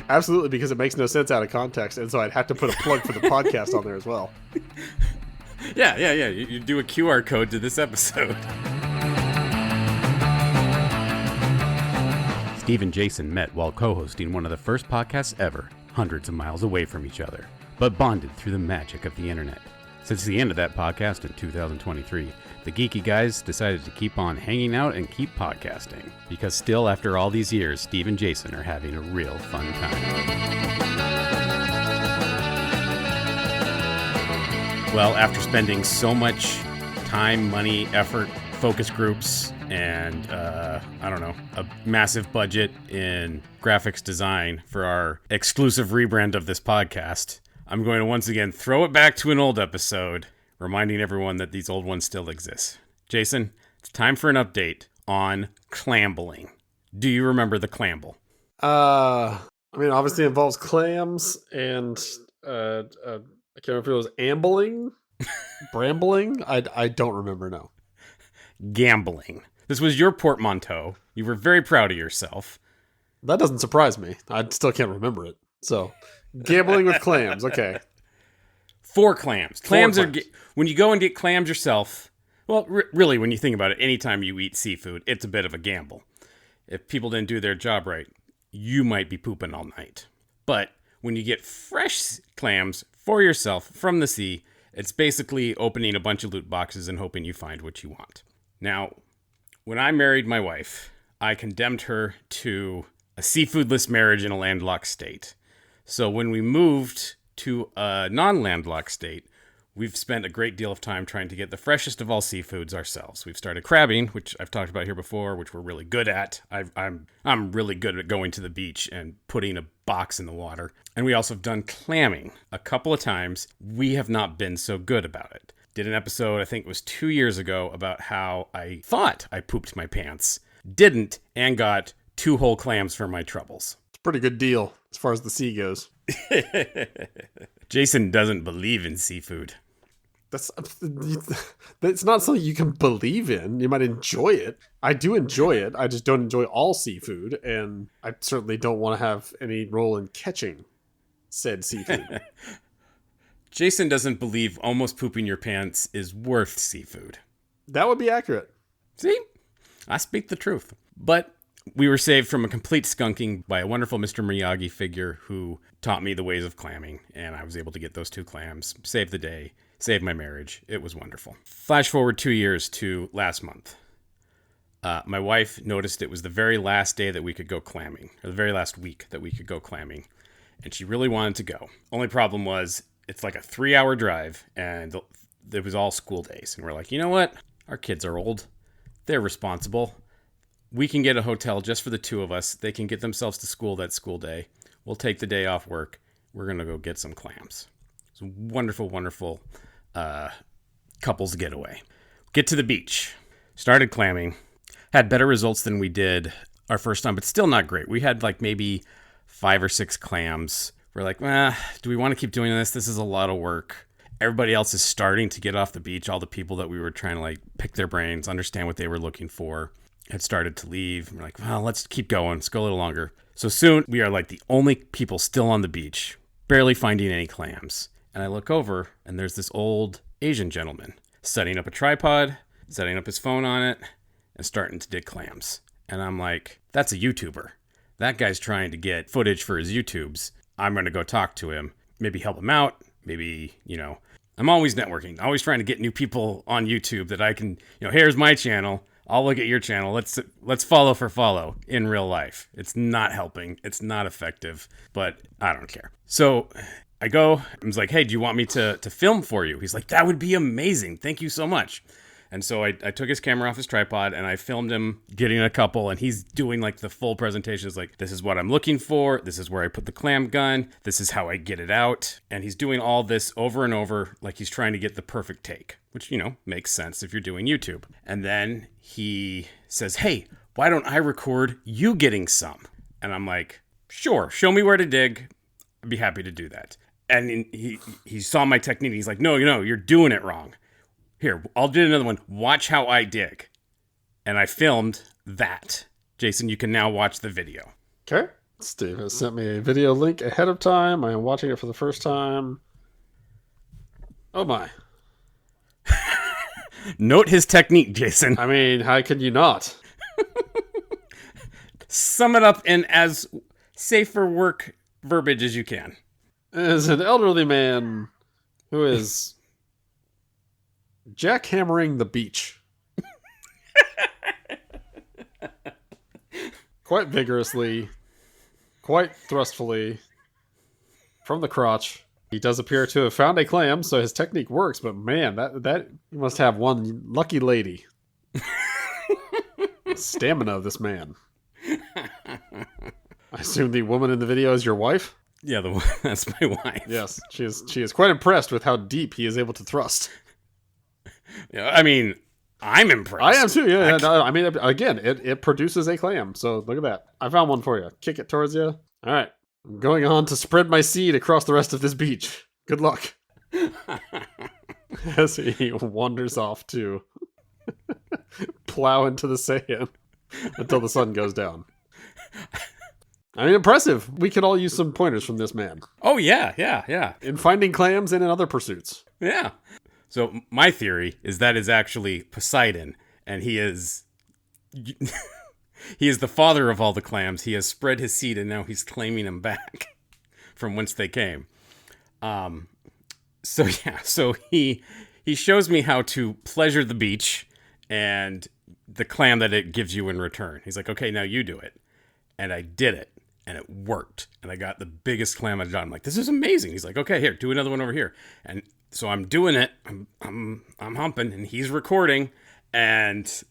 Absolutely, because it makes no sense out of context, and so I'd have to put a plug for the podcast on there as well. Yeah. You do a QR code to this episode. Steve and Jason met while co-hosting one of the first podcasts ever, hundreds of miles away from each other, but bonded through the magic of the internet. Since the end of that podcast in 2023, the geeky guys decided to keep on hanging out and keep podcasting, because still after all these years, Steve and Jason are having a real fun time. Well, after spending so much time, money, effort, focus groups, and a massive budget in graphics design for our exclusive rebrand of this podcast, I'm going to once again throw it back to an old episode, reminding everyone that these old ones still exist. Jason, it's time for an update on clambling. Do you remember the clamble? Obviously it involves clams and I can't remember if it was ambling, brambling. I don't remember now. Gambling. This was your portmanteau. You were very proud of yourself. That doesn't surprise me. I still can't remember it. So, gambling with clams. Okay. 4 clams. Clams are when you go and get clams yourself. Well, really, when you think about it, anytime you eat seafood, it's a bit of a gamble. If people didn't do their job right, you might be pooping all night. But when you get fresh clams for yourself from the sea, it's basically opening a bunch of loot boxes and hoping you find what you want. Now, when I married my wife, I condemned her to a seafoodless marriage in a landlocked state. So when we moved to a non-landlocked state, we've spent a great deal of time trying to get the freshest of all seafoods ourselves. We've started crabbing, which I've talked about here before, which we're really good at. I'm really good at going to the beach and putting a box in the water. And we also have done clamming a couple of times. We have not been so good about it. Did an episode, I think it was 2 years ago, about how I thought I pooped my pants, didn't, and got 2 whole clams for my troubles. It's a pretty good deal as far as the sea goes. Jason doesn't believe in seafood. That's not something you can believe in. You might enjoy it. I do enjoy it. I just don't enjoy all seafood, and I certainly don't want to have any role in catching said seafood. Jason doesn't believe almost pooping your pants is worth seafood. That would be accurate. See? I speak the truth. But we were saved from a complete skunking by a wonderful Mr. Miyagi figure who taught me the ways of clamming, and I was able to get those 2 clams, save the day, save my marriage. It was wonderful. Flash forward 2 years to last month. My wife noticed it was the very last day that we could go clamming, or the very last week that we could go clamming, and she really wanted to go. Only problem was, it's like a 3-hour drive, and it was all school days. And we're like, you know what? Our kids are old. They're responsible. We can get a hotel just for the 2 of us. They can get themselves to school that school day. We'll take the day off work. We're going to go get some clams. It's a wonderful, wonderful couples getaway. Get to the beach. Started clamming. Had better results than we did our first time, but still not great. We had like maybe 5 or 6 clams. We're like, do we want to keep doing this? This is a lot of work. Everybody else is starting to get off the beach. All the people that we were trying to pick their brains, understand what they were looking for, had started to leave. We're like, well, let's keep going. Let's go a little longer. So soon we are like the only people still on the beach, barely finding any clams. And I look over and there's this old Asian gentleman setting up a tripod, setting up his phone on it, and starting to dig clams. And I'm like, that's a YouTuber. That guy's trying to get footage for his YouTubes. I'm going to go talk to him, maybe help him out. Maybe, I'm always networking, always trying to get new people on YouTube that I can, here's my channel. I'll look at your channel. Let's follow for follow in real life. It's not helping. It's not effective, but I don't care. So I go, I was like, hey, do you want me to film for you? He's like, that would be amazing. Thank you so much. And so I took his camera off his tripod and I filmed him getting a couple, and he's doing the full presentation. It's like, this is what I'm looking for. This is where I put the clam gun. This is how I get it out. And he's doing all this over and over, like he's trying to get the perfect take, which, makes sense if you're doing YouTube. And then he says, hey, why don't I record you getting some? And I'm like, sure, show me where to dig. I'd be happy to do that. And he saw my technique. He's like, no, you're doing it wrong. Here, I'll do another one. Watch how I dig. And I filmed that. Jason, you can now watch the video. Okay. Steve has sent me a video link ahead of time. I am watching it for the first time. Oh my. Note his technique, Jason. I mean, how can you not? Sum it up in as safe for work verbiage as you can. As an elderly man who is jackhammering the beach. Quite vigorously, quite thrustfully, from the crotch. He does appear to have found a clam, so his technique works, but man, that you must have one lucky lady. Stamina of this man. I assume the woman in the video is your wife? Yeah, that's my wife. Yes, she is quite impressed with how deep he is able to thrust. Yeah, I mean, I'm impressed. I am too, yeah. I mean, again, it produces a clam, so look at that. I found one for you. Kick it towards you. All right. I'm going on to spread my seed across the rest of this beach. Good luck. As he wanders off to plow into the sand until the sun goes down. I mean, impressive. We could all use some pointers from this man. Oh, yeah. In finding clams and in other pursuits. Yeah. So my theory is that is actually Poseidon, and he is he is the father of all the clams. He has spread his seed, and now he's claiming them back from whence they came. So he shows me how to pleasure the beach and the clam that it gives you in return. He's like, okay, now you do it. And I did it, and it worked. And I got the biggest clam I've done. I'm like, this is amazing. He's like, okay, here, do another one over here. And so I'm doing it. I'm humping, and he's recording, and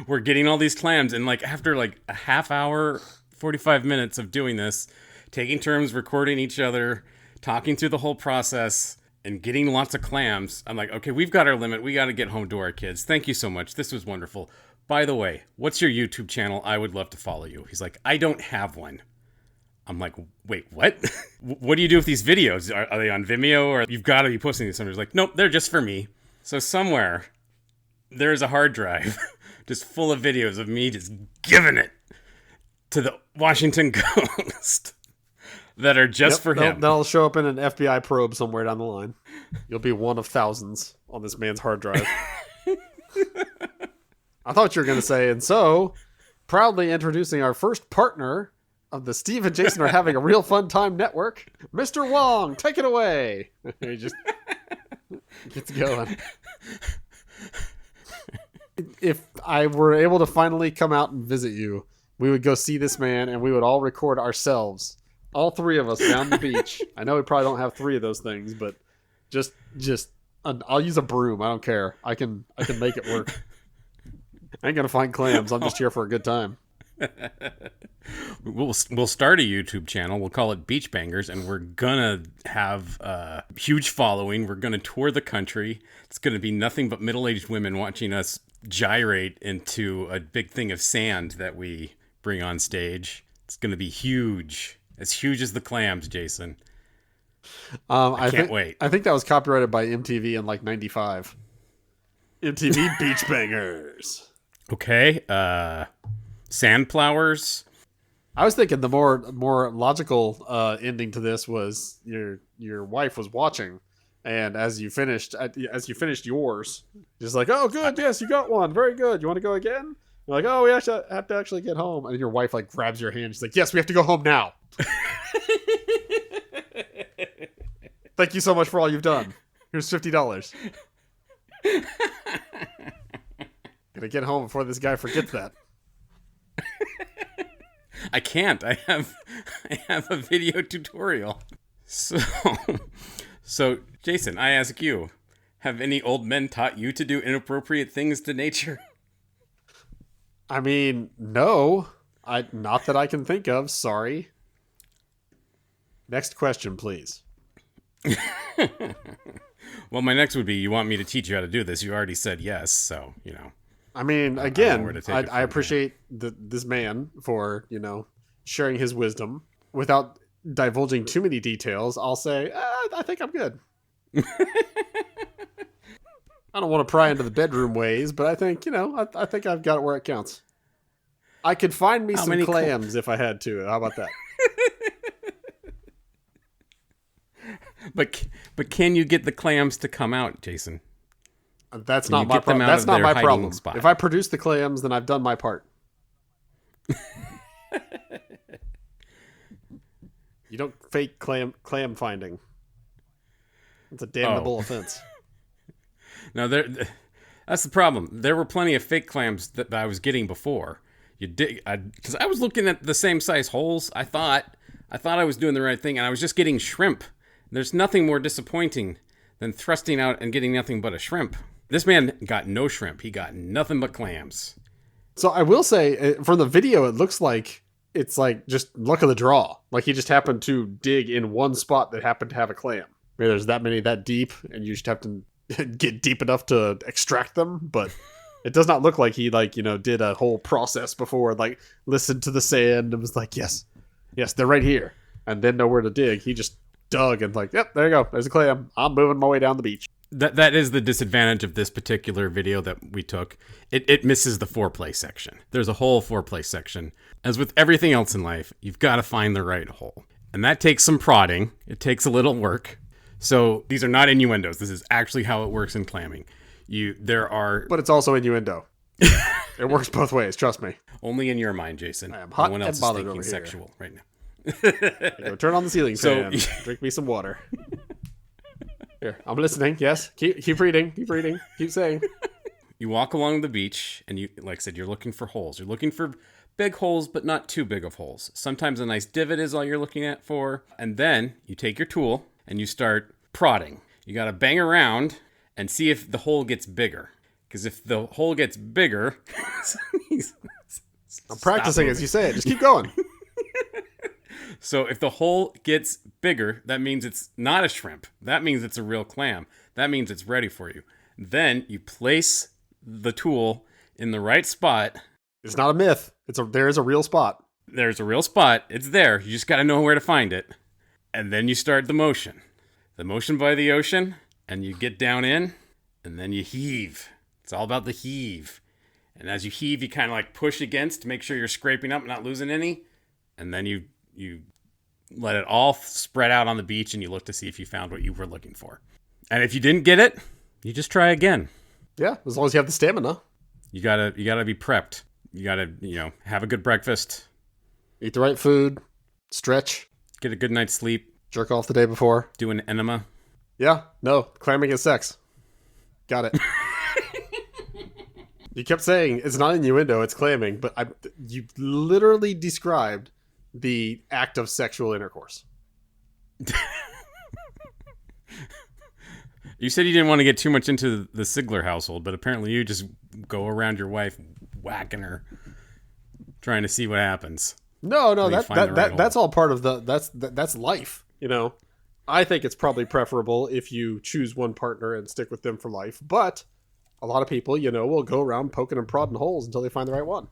we're getting all these clams. And like after like a half hour, 45 minutes of doing this, taking turns, recording each other, talking through the whole process, and getting lots of clams, I'm like, okay, we've got our limit. We got to get home to our kids. Thank you so much. This was wonderful. By the way, what's your YouTube channel? I would love to follow you. He's like, I don't have one. I'm like, wait, what? What do you do with these videos? Are they on Vimeo, or you've got to be posting these? Somebody's like, nope, they're just for me. So somewhere there's a hard drive just full of videos of me just giving it to the Washington Coast that are just for him. That'll show up in an FBI probe somewhere down the line. You'll be one of thousands on this man's hard drive. I thought you were going to say, and so, proudly introducing our first partner of the Steve and Jason Are Having a Real Fun Time Network, Mr. Wong, take it away. He just gets going. If I were able to finally come out and visit you, we would go see this man, and we would all record ourselves. All three of us down the beach. I know we probably don't have three of those things, but just I'll use a broom. I don't care. I can make it work. I ain't gonna find clams. I'm just here for a good time. We'll start a YouTube channel. We'll call it Beach Bangers, and we're gonna have a huge following. We're gonna tour the country. It's gonna be nothing but middle-aged women watching us gyrate into a big thing of sand that we bring on stage. It's gonna be huge. As huge as the clams, Jason. I can't wait. I think that was copyrighted by MTV in like 95. MTV Beach Bangers. Okay. Sandflowers. I was thinking the more logical ending to this was your wife was watching, and as you finished yours, just like, oh good, yes, you got one, very good. You want to go again? You're like, oh, we actually have to actually get home, and your wife like grabs your hand. She's like, yes, we have to go home now. Thank you so much for all you've done. Here's $50. Gotta get home before this guy forgets that. I can't. I have a video tutorial. So Jason, I ask you, have any old men taught you to do inappropriate things to nature? I mean, no. Not that I can think of. Sorry. Next question, please. Well, my next would be, you want me to teach you how to do this? You already said yes, so, you know. I mean, again, I appreciate this man for, sharing his wisdom. Without divulging too many details, I'll say, I think I'm good. I don't want to pry into the bedroom ways, but I think, I think I've got it where it counts. I could find me How some many clams if I had to. How about that? But can you get the clams to come out, Jason? That's Can not you my get them problem. out That's of not their my hiding problem. spot? If I produce the clams, then I've done my part. You don't fake clam finding. It's a damnable offense. No, that's the problem. There were plenty of fake clams that I was getting before. Because I was looking at the same size holes. I thought I was doing the right thing, and I was just getting shrimp. There's nothing more disappointing than thrusting out and getting nothing but a shrimp. This man got no shrimp. He got nothing but clams. So I will say, from the video, it looks like it's like just luck of the draw. Like he just happened to dig in one spot that happened to have a clam. Maybe there's that many that deep, and you just have to get deep enough to extract them. But it does not look like he did a whole process before, like listened to the sand and was like, yes, they're right here, and then know where to dig. He just dug and like, yep, there you go. There's a clam. I'm moving my way down the beach. That is the disadvantage of this particular video that we took. It misses the foreplay section. There's a whole foreplay section. As with everything else in life, you've got to find the right hole. And that takes some prodding. It takes a little work. So these are not innuendos. This is actually how it works in clamming. But it's also innuendo. It works both ways, trust me. Only in your mind, Jason. I am hot no one and else is bothered thinking over here. sexual right now. Go turn on the ceiling fan. Drink me some water. Here, I'm listening. Yes, keep reading. Keep saying. You walk along the beach, and you, like I said, you're looking for holes. You're looking for big holes, but not too big of holes. Sometimes a nice divot is all you're looking at for. And then you take your tool and you start prodding. You got to bang around and see if the hole gets bigger. Because if the hole gets bigger, I'm practicing as you say it. Just keep going. So if the hole gets bigger, that means it's not a shrimp. That means it's a real clam. That means it's ready for you. Then you place the tool in the right spot. It's not a myth. There is a real spot. There's a real spot. It's there. You just got to know where to find it. And then you start the motion. The motion by the ocean. And you get down in. And then you heave. It's all about the heave. And as you heave, you kind of like push against to make sure you're scraping up, not losing any. And then you let it all spread out on the beach and you look to see if you found what you were looking for. And if you didn't get it, you just try again. Yeah, as long as you have the stamina. You gotta be prepped. You gotta, have a good breakfast. Eat the right food. Stretch. Get a good night's sleep. Jerk off the day before. Do an enema. Yeah, no, clamming is sex. Got it. You kept saying it's not innuendo, it's clamming, but you literally described the act of sexual intercourse. You said you didn't want to get too much into the Sigler household, but apparently you just go around your wife whacking her, trying to see what happens. No, that's all part of that's life. I think it's probably preferable if you choose one partner and stick with them for life, but a lot of people, will go around poking and prodding holes until they find the right one.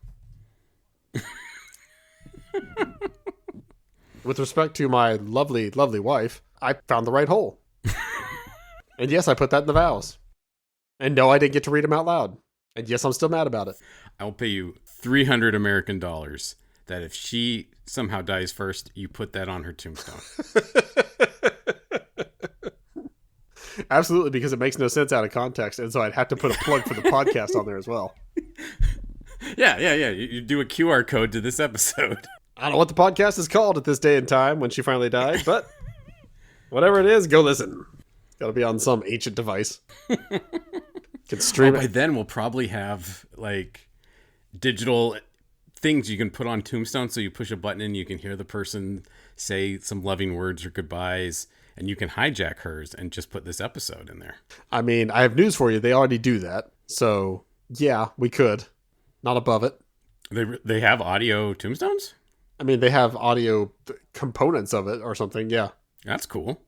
With respect to my lovely, lovely wife, I found the right hole. And yes, I put that in the vows. And no, I didn't get to read them out loud. And yes, I'm still mad about it. I will pay you $300 American that if she somehow dies first, you put that on her tombstone. Absolutely, because it makes no sense out of context, and so I'd have to put a plug for the podcast on there as well. Yeah. You do a QR code to this episode. I don't know what the podcast is called at this day and time when she finally died, but whatever it is, go listen. It's got to be on some ancient device. Can stream By it. then, we'll probably have like digital things you can put on tombstones, so you push a button and you can hear the person say some loving words or goodbyes. And you can hijack hers and just put this episode in there. I mean, I have news for you. They already do that. So, yeah, we could. Not above it. They have audio tombstones? I mean, they have audio components of it or something, yeah. That's cool.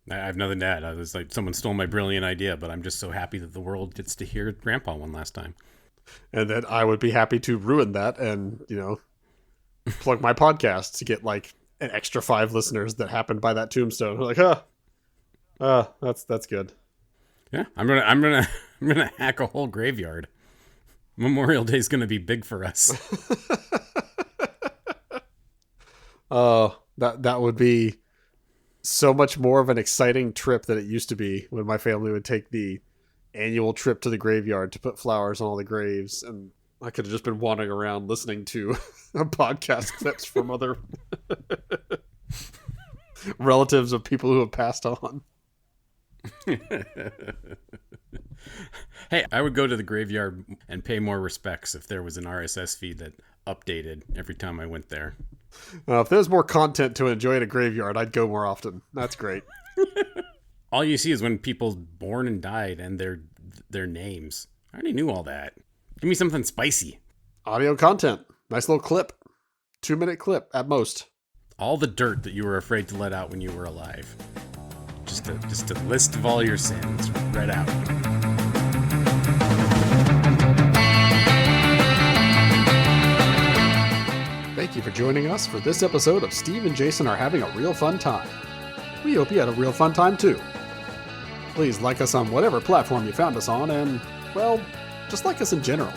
I have nothing to add. I was like, someone stole my brilliant idea, but I'm just so happy that the world gets to hear Grandpa one last time. And then I would be happy to ruin that and, plug my podcast to get, like, an extra 5 listeners that happened by that tombstone. Like, that's good. Yeah, I'm gonna hack a whole graveyard. Memorial Day is gonna be big for us. That would be so much more of an exciting trip than it used to be when my family would take the annual trip to the graveyard to put flowers on all the graves, and I could have just been wandering around listening to podcast clips from other relatives of people who have passed on. Hey, I would go to the graveyard and pay more respects if there was an RSS feed that updated every time I went there. If there's more content to enjoy at a graveyard, I'd go more often. That's great. All you see is when people born and died and their names. I already knew all that. Give me something spicy. Audio content. Nice little clip. 2-minute clip at most. All the dirt that you were afraid to let out when you were alive. Just a list of all your sins read out. Thank you for joining us for this episode of Steve and Jason Are Having a Real Fun Time. We hope you had a real fun time too. Please like us on whatever platform you found us on, and, well, just like us in general.